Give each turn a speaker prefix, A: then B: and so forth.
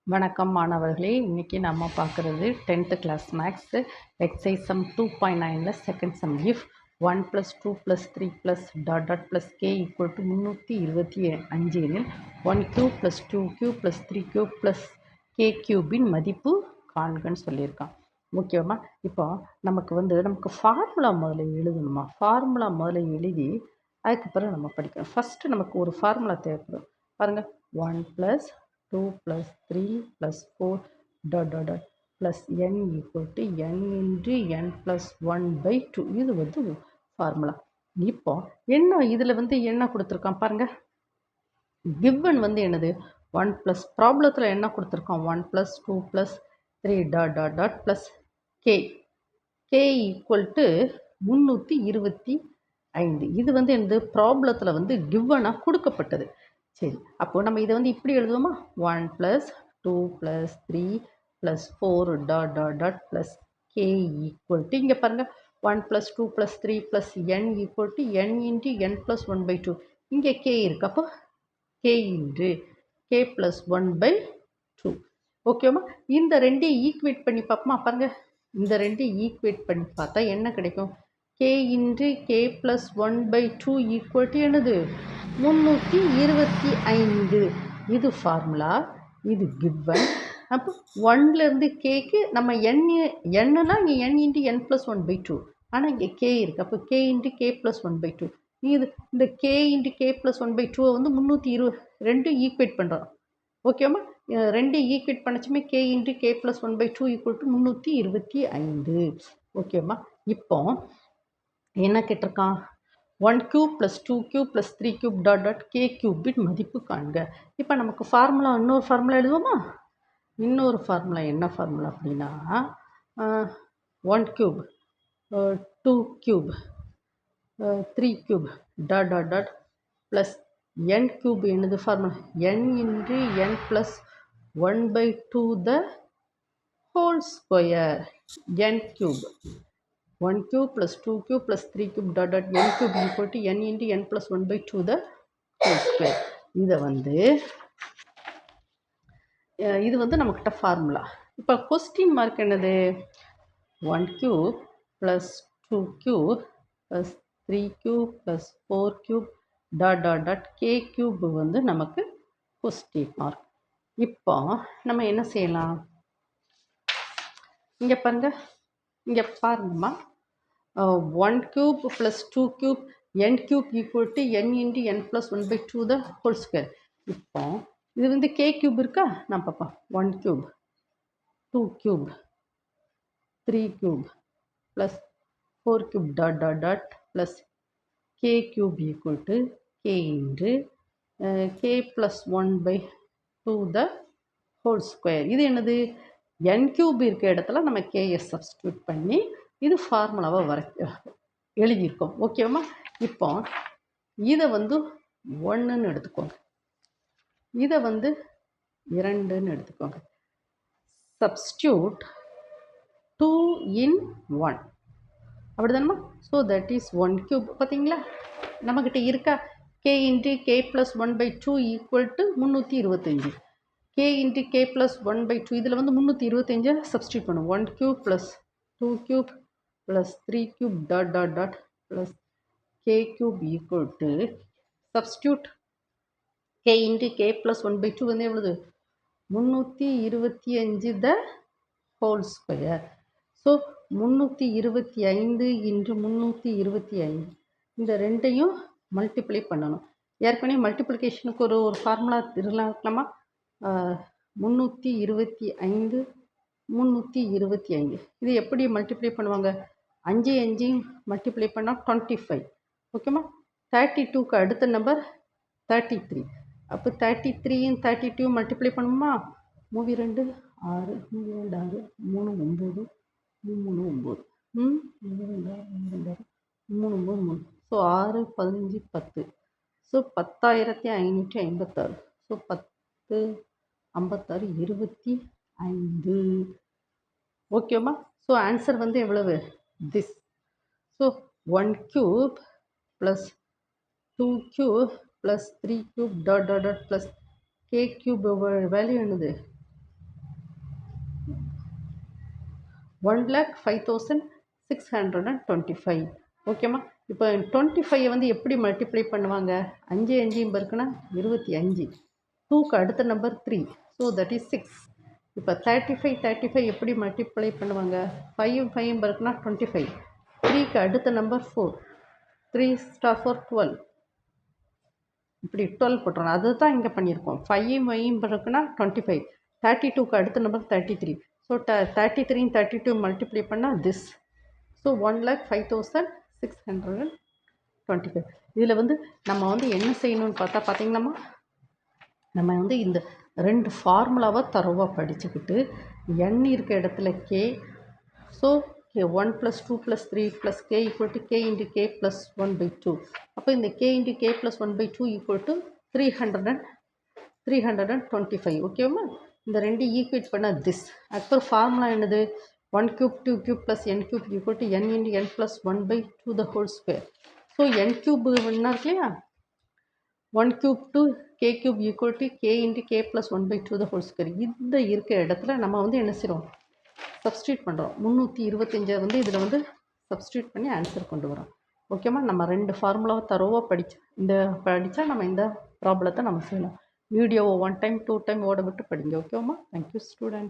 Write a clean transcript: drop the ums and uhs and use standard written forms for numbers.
A: வணக்கம் மாணவர்களே, இன்னைக்கு நம்ம பார்க்குறது 10th class maths exercise sum 2.9ல second sum. If 1 + 2 + 3 + dot dot plus k equal to 325 எனில் 1³ + 2³ + 3³ + கே கியூபின் மதிப்பு காண்கன்னு சொல்லியிருக்கான். ஓகேவா? இப்போ நமக்கு ஃபார்முலா முதல்ல எழுதணுமா? ஃபார்முலா முதல்ல எழுதி அதுக்கப்புறம் நம்ம படிக்கணும். ஃபஸ்ட்டு நமக்கு ஒரு ஃபார்முலா தேவைப்படும். பாருங்கள், 1 + 2 + 3 + 4 dot dot dot plus n equal to n into n plus 1/2. இது ஃபார்முலா. இப்போ இதில் என்ன கொடுத்துருக்கான் பாருங்க. given என்னது 1 ப்ளஸ் ப்ராப்ளத்தில் என்ன கொடுத்துருக்கான் 1 + 2 + 3 dot dot dot plus k equal to 325. இது என்னது ப்ராப்ளத்தில் கிவனாக கொடுக்கப்பட்டது. சரி, அப்போது நம்ம இதை இப்படி எழுதுவோமா? 1 + 2 + 3 + 4 dot dot dot plus k equal to இங்கே பாருங்கள் 1 + 2 + 3 + n equal to n into n + 1/2. இங்கே கே இருக்குது, அப்போ கே இன்ட்டு கே + 1/2. ஓகேவா? இந்த ரெண்டையும் ஈக்குவேட் பண்ணி பார்ப்போமா? பாருங்கள், இந்த ரெண்டையும் ஈக்குவேட் பண்ணி பார்த்தா என்ன கிடைக்கும்? K into k + 1/2 equal to என்னது 325. இது ஃபார்முலா, இது கிவன். அப்போ 1லேருந்து கேக்கு நம்ம என்னன்னா இங்கே n இன்ட்டு n + 1/2, ஆனால் இங்கே கே இருக்குது, அப்போ கே இன்ட்டு கே + 1/2. இந்த கே இன்ட்டு கே + 1/2 322 ஈக்குவேட் பண்ணுறோம். ஓகேவா? ரெண்டு ஈக்குவேட் பண்ணச்சுமே k into k + 1/2 equal to 325. ஓகேவா? இப்போ என்ன கேட்டிருக்கான்? 1³ + 2³ + 3³ டாட் டாட் கே கியூபின் மதிப்பு காண்க. இப்போ நமக்கு ஃபார்முலா இன்னொரு ஃபார்முலா எழுதுவோமா? இன்னொரு ஃபார்முலா என்ன ஃபார்முலா அப்படின்னா 1³ 2³ 3³ dot dot dot plus n³ என்னது formula n into n + 1/2 the whole square n³. 1³ + 2³ + 3³ dot dot n³ equal to n into n plus 1/2 the whole square. இது நம்மக்கிட்ட ஃபார்முலா. இப்போ கொஸ்டின் மார்க் என்னது? 1³ + 2³ + 3³ + 4³ dot dot dot K cube நமக்கு question mark. இப்போ நம்ம என்ன செய்யலாம்? இங்கே பாருங்கம்மா, 1³ + 2³ n³ equal to n into n plus 1/2 the whole square. இப்போ இது k கியூப் இருக்கா? நான் பார்ப்போம். 1³ 2³ 3³ plus 4³ dot dot dot plus k cube equal to k into k plus 1/2 the whole square. இது என்னது? n³ இருக்க இடத்துல நம்ம k's சப்ஸ்டியூட் பண்ணி இது ஃபார்முலாவை எழுதியிருக்கோம். ஓகேவா? இப்போ இதை 1ன்னு எடுத்துக்கோங்க, இதை 2ன்னு எடுத்துக்கோங்க. சப்ஸ்டியூட் 2 in 1 அப்படி தானம்மா? So that is 1³. பார்த்தீங்களா, நம்மக்கிட்ட இருக்கா? k into k + 1/2 equal to 325. k into k + 1/2 இதில் 325 சப்ஸ்டியூட் பண்ணும். 1³ + 2³ + 3³ dot dot dot plus K cube equal to substitute k into k + 1/2 எவ்வளவு? 325 the whole square. So 325 into 325 இந்த ரெண்டையும் மல்டிப்ளை பண்ணணும். ஏற்கனவே மல்டிப்ளிகேஷனுக்கு ஒரு ஃபார்முலா இருக்கலாமா? 325 325 இது எப்படி மல்டிப்ளை பண்ணுவாங்க? 5 5 மல்டிப்ளை பண்ணால் 25. ஓகேம்மா? 32க்கு அடுத்த நம்பர் 33. அப்போ 33யும் 32யும் மல்டிப்ளை பண்ணுமா? 3 2 6 3 2 6 3 9 3 9 3 3 ஸோ 6 15 10. ஸோ 10,556. ஸோ 10 56 25. ஓகேம்மா? ஸோ ஆன்சர் எவ்வளவு? This. So 1³ + 2³ + 3³ dot dot dot plus K cube value என்னது? 1,05,625. ஓகேம்மா. இப்போ 25 வந்து எப்படி மல்டிப்ளை பண்ணுவாங்க? 5 5 பெருக்குனா 25. 2க்கு அடுத்த நம்பர் 3. So that is 6. இப்போ 35 எப்படி மல்டிப்ளை பண்ணுவாங்க? 5 5 பெருக்குனா 25. 3க்கு அடுத்த நம்பர் 4. 3 ஸ்டார் 4 12. இப்படி 12 போட்டுறோம். அதுதான் இங்கே பண்ணியிருக்கோம். 5 5 பெருக்குனா 25. 32க்கு அடுத்த நம்பர் 33. ஸோ 33 32 மல்டிப்ளை பண்ணால் திஸ். ஸோ 1,05,625. இதில் வந்து நம்ம வந்து என்ன செய்யணும்னு பார்த்தீங்கன்னாம்மா, நம்ம வந்து இந்த 2 ஃபார்முலாவை தரோவாக படிச்சுக்கிட்டு n இருக்க இடத்துல k. So 1 + 2 + 3 + k = k × k + 1/2. அப்போ இந்த k × k + 1/2 = 325. ஓகேவா? இந்த 2 ஈக்குவேட் பண்ண திஸ். அப்புறம் ஃபார்முலா என்னது? 1 cube 2 cube + n cube = n × n + 1/2². So n cube என்ன இருக்கு இல்லையா? 1 cube to k cube = k × k + 1/2². இந்த இருக்க இடத்துல நம்ம வந்து என்ன செய்கிறோம்? சப்ஸ்டியூட் பண்ணுறோம். 325 வந்து இதில் வந்து சப்ஸ்டியூட் பண்ணி ஆன்சர் கொண்டு வரோம். ஓகேம்மா. நம்ம 2 ஃபார்முலாவை தரோவாக படித்தா நம்ம இந்த ப்ராப்ளத்தை நம்ம செய்யலாம். வீடியோவை 1 டைம் 2 டைம் ஓட விட்டு படிங்க. ஓகேம்மா. Thank you student.